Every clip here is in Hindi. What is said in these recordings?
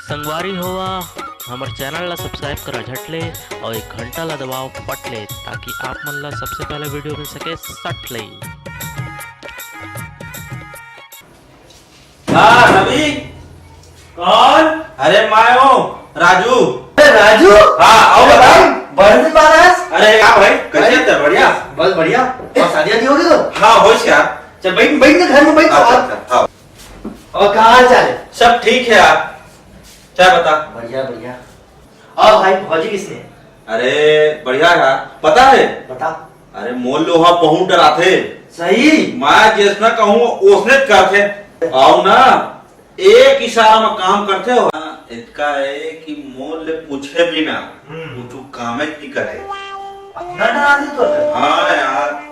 संगवारी होवा हमर चैनल ला सब्सक्राइब करा झटले और एक घंटा ला दबाओ पटले ताकि आप मन ला सबसे पहले वीडियो मिल सके सट ले। हाँ रवि। कौन? अरे मैं हूँ राजू। राजू? हाँ आओ बताओ। बड़े महाराज। अरे क्या भाई कैसे थे? बढ़िया बस बढ़िया। और शादी आदि होगी तो? हाँ हो यार। चल बैठ बैठ के घर में बैठ। हाँ। और कहाँ हाल चाल है? सब ठीक है यार। क्या बता? बढ़िया बढ़िया। और भाई फौजी किसने? अरे बढ़िया यार। पता है? बता। अरे मोल लोहा बहुत डराते। सही। मैं जिसने कहूँ उसने करते। आओ ना एक इशारा में काम करते हो। इसका है कि मोल ले पूछे भी ना तू काम ही करे। अपना डरा दे तो। हाँ यार।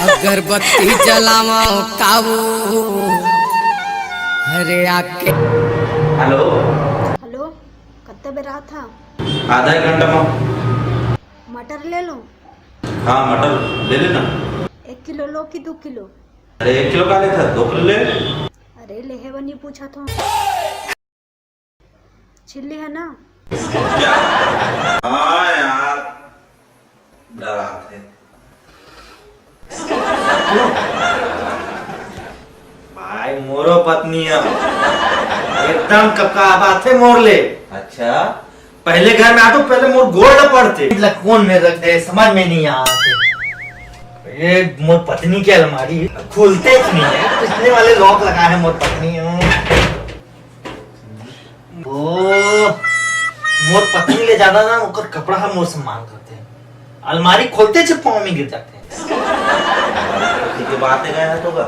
अगरबत्ती जलावा काबू अरे आके। हेलो हेलो, कत्ते बेरा था? आधा एक घंटा में। मटर ले लो। हाँ मटर ले लेना। 1 किलो लो कि 2 किलो? अरे 1 किलो का लेता 2 किलो ले। अरे लेहे बनी पूछा था। छिल्ली है ना? हाँ यार डरा थे। भाई मोरो पत्नी है एकदम कपका बात है मोर ले। अच्छा पहले घर में आते पहले मोर गोड़ न पड़ते कौन में रख दे समझ में नहीं आते। ये मोर पत्नी की अलमारी खुलते ही नहीं है पिछले वाले लॉक लगा है मोर पत्नी। वो मोर पत्नी ले ज्यादा ना उनका कपड़ा हम मोर सम्मान करते हैं। अलमारी खोलते से पाँव में गिर जाते हैं। ठीक है बातें गए हैं तो का